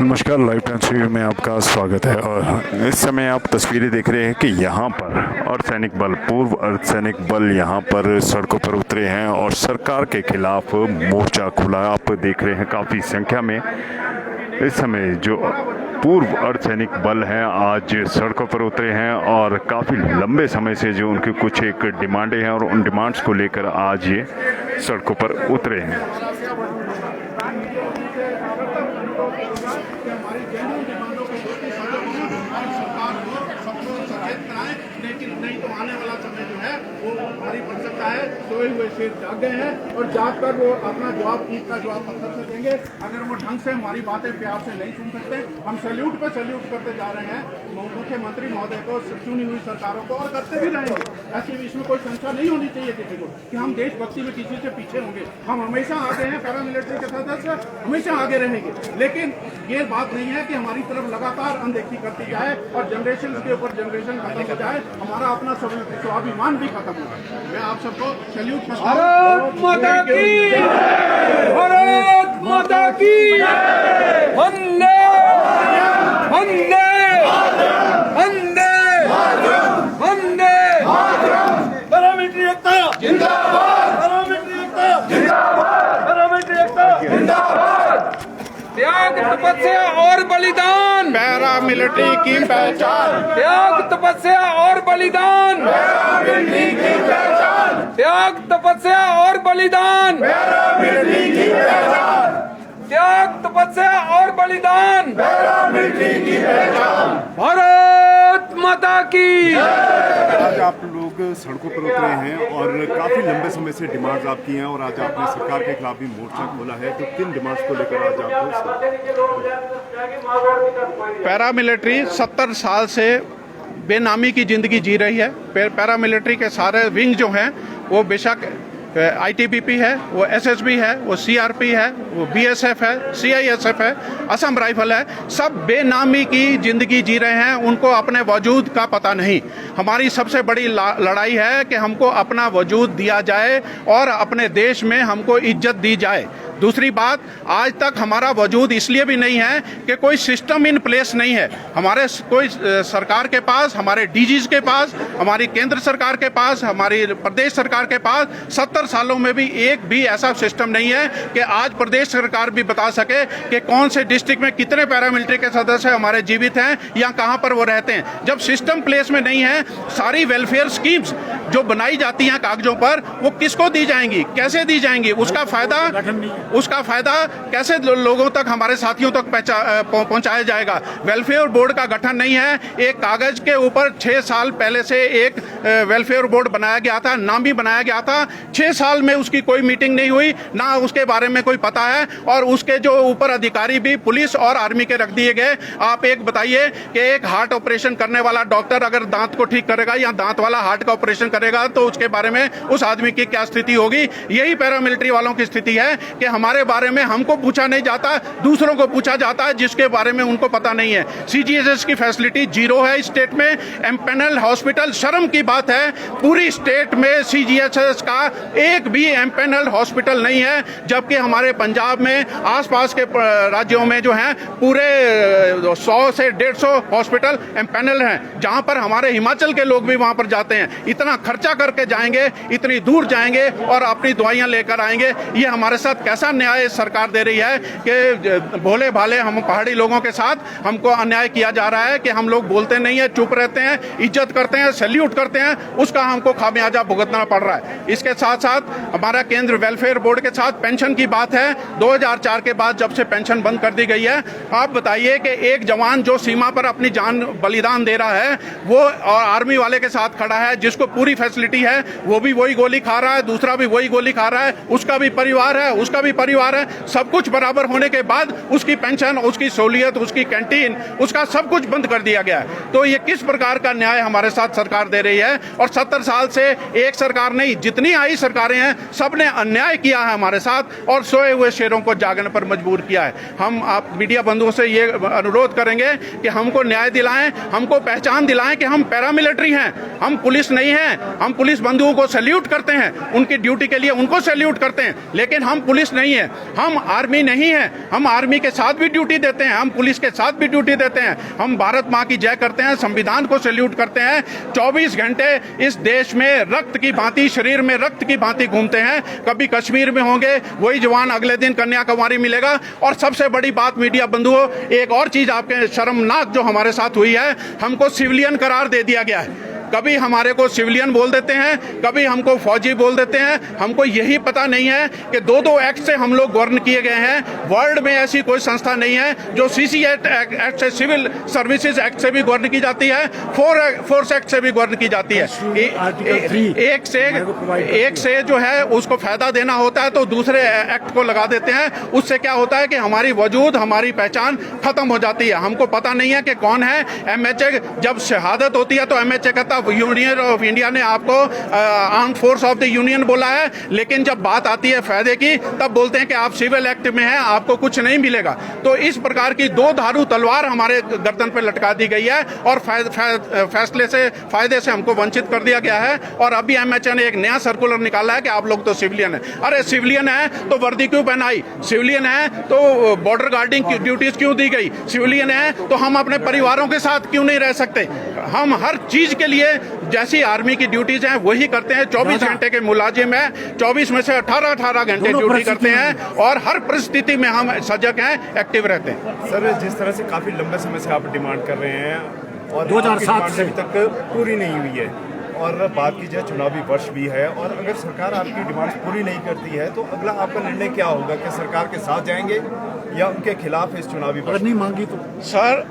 नमस्कार, live times TV में आपका स्वागत है। और इस समय आप तस्वीरें देख रहे हैं कि यहाँ पर अर्धसैनिक बल, पूर्व अर्धसैनिक बल यहाँ पर सड़कों पर उतरे हैं और सरकार के खिलाफ मोर्चा खुला। आप देख रहे हैं काफ़ी संख्या में इस समय जो पूर्व अर्धसैनिक बल हैं आज सड़कों पर उतरे हैं और काफ़ी लंबे समय से जो उनकी कुछ एक डिमांडें हैं और उन डिमांड्स को लेकर आज ये सड़कों पर उतरे हैं। लेकिन नहीं तो आने वाला समय जो है वो भारी पड़ सकता है। सोए हुए शेर जाग गए हैं और जाग कर वो अपना जवाब, ईद का जवाब पत्थर से देंगे। अगर वो ढंग से हमारी बातें प्यार से नहीं सुन सकते, हम सैल्यूट पर सैल्यूट करते जा रहे हैं मुख्यमंत्री महोदय को, चुनी हुई सरकारों को, और करते भी रहेंगे। ऐसी इसमें कोई संख्या नहीं होनी चाहिए किसी को कि हम देशभक्ति में किसी से पीछे होंगे। हम हमेशा आगे हैं, पैरामिलिट्री के सदस्य हमेशा आगे रहेंगे, लेकिन ये बात नहीं है कि हमारी तरफ लगातार अनदेखी करती जाए और जनरेशन के ऊपर जनरेशन खत्म हो जाए, हमारा अपना स्वाभिमान भी खत्म हो जाए। मैं आप सबको सैल्यूट करता हूं। भारत माता की, भारत माता की, वंदे वंदे वंदे वंदे। पैरामिलिट्री एकता जिंदाबाद, पैरामिलिट्री एकता जिंदाबाद, पैरामिलिट्री एकता जिंदाबाद। त्याग, तपस्या और बलिदान पैरामिलिट्री की पहचान, त्याग, तपस्या और बलिदान, पैरामिलिट्री की पहचान, त्याग, तपस्या और बलिदान, पैरामिलिट्री की पहचान, त्याग, तपस्या और बलिदान, पैरामिलिट्री की पहचान। भारत माता की। आज आप लोग सड़कों पर उतरे हैं और काफ़ी लंबे समय से डिमांड्स आपकी हैं और आज आपने सरकार के खिलाफ भी मोर्चा खोला है, तो किन डिमांड्स को लेकर आज आप? पैरामिलिट्री 70 साल से बेनामी की जिंदगी जी रही है। पैरामिलिट्री के सारे विंग जो हैं वो बेशक आईटीबीपी है, वो एसएसबी है, वो सीआरपी है, वो बीएसएफ है, सीआईएसएफ है, असम राइफल है, सब बेनामी की जिंदगी जी रहे हैं। उनको अपने वजूद का पता नहीं। हमारी सबसे बड़ी लड़ाई है कि हमको अपना वजूद दिया जाए और अपने देश में हमको इज्जत दी जाए। दूसरी बात, आज तक हमारा वजूद इसलिए भी नहीं है कि कोई सिस्टम इन प्लेस नहीं है। हमारे कोई सरकार के पास, हमारे डीजीज के पास, हमारी केंद्र सरकार के पास, हमारी प्रदेश सरकार के पास 70 सालों में भी एक भी ऐसा सिस्टम नहीं है कि आज प्रदेश सरकार भी बता सके कि कौन से डिस्ट्रिक्ट में कितने पैरामिलिट्री के सदस्य हमारे जीवित हैं या कहां पर वो रहते हैं। जब सिस्टम प्लेस में नहीं है, सारी वेलफेयर स्कीम्स जो बनाई जाती हैं कागजों पर, वो किसको दी जाएंगी, कैसे दी जाएंगी, उसका फायदा कैसे लोगों तक, हमारे साथियों तक पहुंचाया जाएगा। वेलफेयर बोर्ड का गठन नहीं है। एक कागज के ऊपर 6 साल पहले से एक वेलफेयर बोर्ड बनाया गया था, नाम भी बनाया गया था। 6 साल में उसकी कोई मीटिंग नहीं हुई, ना उसके बारे में कोई पता है, और उसके जो ऊपर अधिकारी भी पुलिस और आर्मी के रख दिए गए। आप एक बताइए कि एक हार्ट ऑपरेशन करने वाला डॉक्टर अगर दांत को ठीक करेगा या दांत वाला हार्ट का ऑपरेशन करेगा तो उसके बारे में उस आदमी की क्या स्थिति होगी। यही पैरामिलिट्री वालों की स्थिति है कि हमारे बारे में हमको पूछा नहीं जाता, दूसरों को पूछा जाता है जिसके बारे में उनको पता नहीं है। सीजीएचएस की फैसिलिटी जीरो है स्टेट में। एम्पैनल हॉस्पिटल, शर्म की बात है, पूरी स्टेट में सीजीएचएस का एक भी एम्पैनल हॉस्पिटल नहीं है, जबकि हमारे पंजाब में, आसपास के राज्यों में जो है पूरे 100 से 150 हॉस्पिटल एम्पैनल हैं, जहां पर हमारे हिमाचल के लोग भी वहां पर जाते हैं। इतना खर्चा करके जाएंगे, इतनी दूर जाएंगे और अपनी दवाइयां लेकर आएंगे। ये हमारे साथ कैसा न्याय सरकार दे रही है कि भोले भाले हम पहाड़ी लोगों के साथ हमको अन्याय किया जा रहा है कि हम लोग बोलते नहीं है, चुप रहते हैं, इज्जत करते हैं, सैल्यूट करते हैं, उसका हमको खामियाजा भुगतना पड़ रहा है। इसके साथ साथ हमारा केंद्र वेलफेयर बोर्ड के साथ पेंशन की बात है। 2004 के बाद जब से पेंशन बंद कर दी गई है, आप बताइए कि एक जवान जो सीमा पर अपनी जान बलिदान दे रहा है, वो और आर्मी वाले के साथ खड़ा है, जिसको पूरी फैसिलिटी है, वो भी वही गोली खा रहा है, दूसरा भी वही गोली खा रहा है, उसका भी परिवार है, उसका भी परिवार है, सब कुछ बराबर होने के बाद उसकी पेंशन, उसकी सहूलियत, उसकी कैंटीन, उसका सब कुछ बंद कर दिया गया है। तो ये किस प्रकार का न्याय हमारे साथ सरकार दे रही है। और 70 साल से एक सरकार नहीं, जितनी आई सरकारें हैं, सबने अन्याय किया है हमारे साथ और सोए हुए शेरों को जागने पर मजबूर किया है। हम आप मीडिया बंधुओं से ये अनुरोध करेंगे कि हमको न्याय दिलाएं, हमको पहचान दिलाएं कि हम पैरामिलिट्री हैं, हम पुलिस नहीं हैं। हम पुलिस बंधुओं को सैल्यूट करते हैं, उनकी ड्यूटी के लिए उनको सैल्यूट करते हैं, लेकिन हम पुलिस नहीं नहीं है। हम आर्मी नहीं है, हम आर्मी के साथ भी ड्यूटी देते हैं, हम पुलिस के साथ भी ड्यूटी देते हैं, हम भारत माँ की जय करते हैं, संविधान को सैल्यूट करते हैं। 24 घंटे इस देश में रक्त की भांति, शरीर में रक्त की भांति घूमते हैं। कभी कश्मीर में होंगे, वही जवान अगले दिन कन्याकुमारी मिलेगा। और सबसे बड़ी बात मीडिया बंधुओं, एक और चीज आपके शर्मनाक जो हमारे साथ हुई है, हमको सिविलियन करार दे दिया गया है। कभी हमारे को सिविलियन बोल देते हैं, कभी हमको फौजी बोल देते हैं। हमको यही पता नहीं है कि 2-2 एक्ट से हम लोग गवर्न किए गए हैं। वर्ल्ड में ऐसी कोई संस्था नहीं है जो CC एक्ट से, सिविल सर्विसेज एक्ट से भी गवर्न की जाती है, फोर्स एक्ट से भी गवर्न की जाती है। एक से जो है उसको फायदा देना होता है तो दूसरे एक्ट को लगा देते हैं। उससे क्या होता है कि हमारी वजूद, हमारी पहचान खत्म हो जाती है। हमको पता नहीं है कि कौन है। MHA जब शहादत होती है तो MHA कहता यूनियन ऑफ इंडिया ने आपको arm force of the union बोला है, लेकिन जब बात आती है फायदे की तब बोलते हैं कि आप सिविल एक्ट में हैं, आपको कुछ नहीं मिलेगा। तो इस प्रकार की 2 धारू तलवार हमारे गर्दन पे लटका दी गई है और फैसले से, फायदे से हमको वंचित कर दिया गया है। और अभी MHA ने एक नया सर्कुलर निकाला है कि आप लोग तो सिविलियन है। अरे सिविलियन है तो वर्दी क्यों पहनाई? सिविलियन है तो बॉर्डर गार्डिंग की ड्यूटीज क्यों दी गई? सिविलियन है तो हम अपने परिवारों के साथ क्यों नहीं रह सकते? हम हर चीज के लिए जैसी आर्मी की ड्यूटीज हैं वही करते हैं। 24 घंटे के मुलाजिम हैं, 24 में से 18 घंटे ड्यूटी करते हैं और हर परिस्थिति में हम सजग हैं, एक्टिव रहते हैं। सर, जिस तरह से काफी लंबे समय से आप डिमांड कर रहे हैं और 2007 से अभी तक पूरी नहीं हुई है, और बात की जाए चुनावी वर्ष भी है, और अगर सरकार आपकी डिमांड्स पूरी नहीं करती है तो अगला आपका निर्णय क्या होगा? कि सरकार के साथ जाएंगे या उनके खिलाफ इस चुनावी वर्ष? अगर नहीं मांगी तो सर,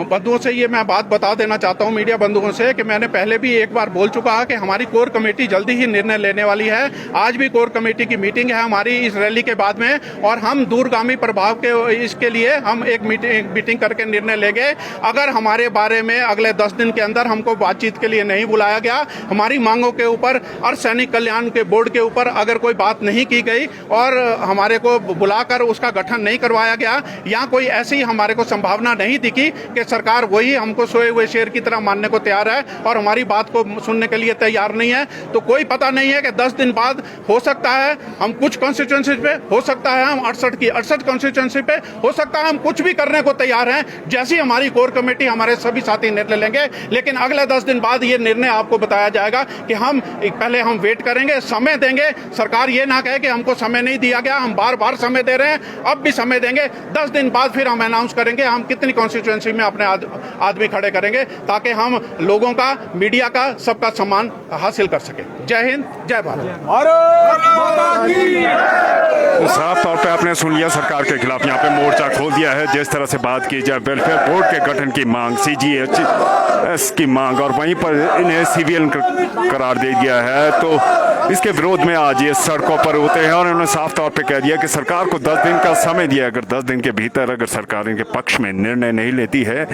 बंधुओं से ये मैं बात बता देना चाहता हूँ, मीडिया बंधुओं से, कि मैंने पहले भी एक बार बोल चुका है कि हमारी कोर कमेटी जल्दी ही निर्णय लेने वाली है। आज भी कोर कमेटी की मीटिंग है हमारी इस रैली के बाद में, और हम दूरगामी प्रभाव के इसके लिए हम एक मीटिंग करके निर्णय लेंगे। अगर हमारे बारे में अगले 10 दिन के अंदर हमको बातचीत के लिए नहीं बुलाया गया, हमारी मांगों के ऊपर और सैनिक कल्याण के बोर्ड के ऊपर अगर कोई बात नहीं की गई और हमारे को बुलाकर उसका गठन नहीं करवाया गया, या कोई ऐसी हमारे को संभावना नहीं दिखी कि सरकार वही हमको सोए हुए शेर की तरह मानने को तैयार है और हमारी बात को सुनने के लिए तैयार नहीं है, तो कोई पता नहीं है कि 10 दिन बाद हो सकता है हम कुछ कॉन्स्टिट्यूंसी पे, हो सकता है हम 68 की 68 कॉन्स्टिट्यूंसी पे, हो सकता है हम कुछ भी करने को तैयार हैं। जैसी हमारी कोर कमेटी, हमारे सभी साथी निर्णय लेंगे, लेकिन अगले 10 दिन बाद ये निर्णय आपको बताया जाएगा कि हम पहले हम वेट करेंगे, समय देंगे। सरकार ये ना कहे कि हमको समय नहीं दिया गया, हम बार बार समय दे रहे हैं, अब भी समय देंगे। 10 दिन बाद फिर हम अनाउंस करेंगे हम कितनी कॉन्स्टिट्यूंसी में अपने आदमी खड़े करेंगे, ताकि हम लोगों का, मीडिया का, सबका सम्मान हासिल कर सके। जय हिंद, जय भारत। साफ तौर पे आपने सुन लिया, सरकार के खिलाफ यहाँ पे मोर्चा खोल दिया है। जिस तरह से बात की जाए वेलफेयर बोर्ड के गठन की मांग, CGH की मांग, और वहीं पर इन्हें सिविलियन करार दे दिया है, तो इसके विरोध में आज ये सड़कों पर उतरे हैं। और उन्होंने साफ तौर पे कह दिया कि सरकार को 10 दिन का समय दिया, अगर 10 दिन के भीतर अगर सरकार इनके पक्ष में निर्णय नहीं लेती है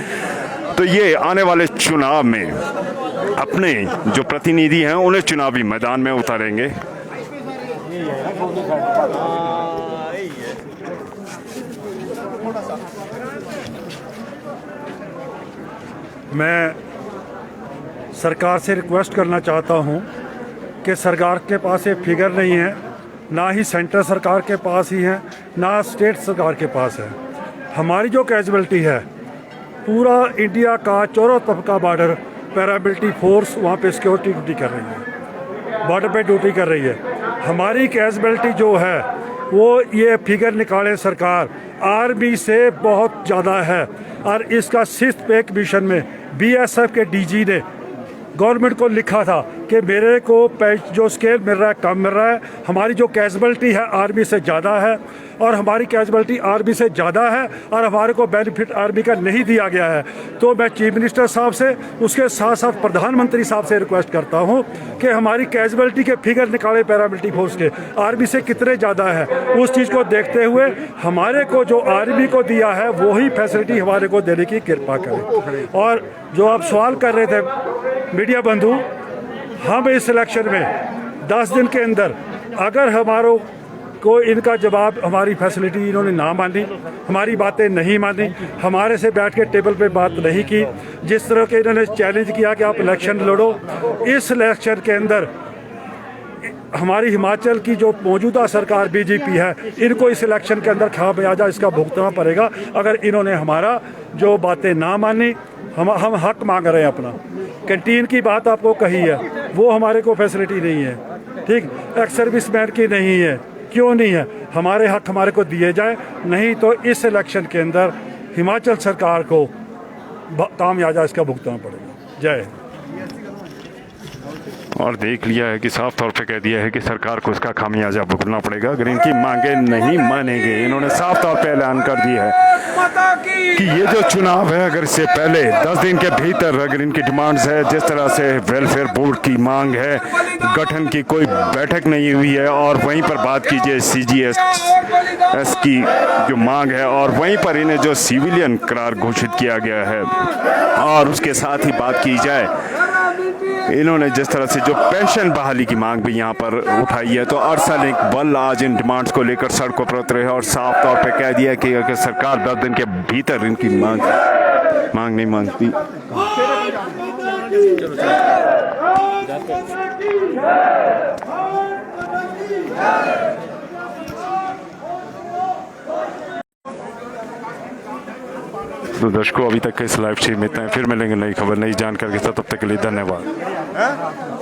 तो ये आने वाले चुनाव में अपने जो प्रतिनिधि हैं उन्हें चुनावी मैदान में उतारेंगे। मैं सरकार से रिक्वेस्ट करना चाहता हूं कि सरकार के पास ये फिगर नहीं है, ना ही सेंट्रल सरकार के पास ही है, ना स्टेट सरकार के पास है। हमारी जो कैजुअलिटी है, पूरा इंडिया का चारों तरफ का बॉर्डर पैरामिलिट्री फोर्स वहाँ पे सिक्योरिटी ड्यूटी कर रही है, बॉर्डर पे ड्यूटी कर रही है। हमारी कैजुअलिटी जो है वो ये फिगर निकाले सरकार, आर्मी से बहुत ज़्यादा है। और इसका 6th पे कमीशन में BSF के DG ने गवर्नमेंट को लिखा था कि मेरे को जो स्केल मिल रहा है कम मिल रहा है, हमारी जो कैजुअलिटी है आर्मी से ज़्यादा है, और हमारी कैजुअलिटी आर्मी से ज़्यादा है और हमारे को बेनिफिट आर्मी का नहीं दिया गया है। तो मैं चीफ मिनिस्टर साहब से, उसके साथ साथ प्रधानमंत्री साहब से रिक्वेस्ट करता हूं कि हमारी कैजुअलिटी के फिगर निकाले पैरामिलिट्री फोर्स के, आर्मी से कितने ज़्यादा है, उस चीज़ को देखते हुए हमारे को जो आर्मी को दिया है वही फैसिलिटी हमारे को देने की कृपा करें। और जो आप सवाल कर रहे थे मीडिया बंधु, हम इस इलेक्शन में 10 दिन के अंदर अगर हमारों को इनका जवाब, हमारी फैसिलिटी इन्होंने ना मानी, हमारी बातें नहीं मानी, हमारे से बैठ के टेबल पे बात नहीं की, जिस तरह के इन्होंने चैलेंज किया कि आप इलेक्शन लड़ो, इस इलेक्शन के अंदर हमारी हिमाचल की जो मौजूदा सरकार बीजेपी है, इनको इस इलेक्शन के अंदर खामियाजा इसका भुगतना पड़ेगा अगर इन्होंने हमारा जो बातें ना मानी। हम हक मांग रहे हैं अपना। कैंटीन की बात आपको कही है, वो हमारे को फैसिलिटी नहीं है, ठीक, एक्स सर्विसमैन की नहीं है। क्यों नहीं है? हमारे हक हमारे को दिए जाए, नहीं तो इस इलेक्शन के अंदर हिमाचल सरकार को खामियाजा इसका भुगतना पड़ेगा। जय। और देख लिया है कि साफ तौर पे कह दिया है कि सरकार को इसका खामियाजा भुगतना पड़ेगा अगर इनकी मांगे नहीं मानेंगे। इन्होंने साफ तौर पे ऐलान कर दिया है माता की कि ये जो चुनाव है, अगर इससे पहले 10 दिन के भीतर अगर इनकी डिमांड्स है, जिस तरह से वेलफेयर बोर्ड की मांग है, गठन की कोई बैठक नहीं हुई है, और वहीं पर बात कीजिए CGS की जो मांग है, और वहीं पर इन्हें जो सिविलियन करार घोषित किया गया है, और उसके साथ ही बात की जाए इन्होंने जिस तरह से जो पेंशन बहाली की मांग भी यहाँ पर उठाई है, तो अर्धसैनिक बल आज इन डिमांड्स को लेकर सड़कों पर उतरे हैं और साफ तौर पे कह दिया कि अगर सरकार 10 दिन के भीतर इनकी मांग नहीं मानती तो दर्शकों, अभी तक के इस लाइव स्ट्रीम में इतना है। फिर मिलेंगे नई खबर, नई जानकारी के साथ। तब तक के लिए धन्यवाद।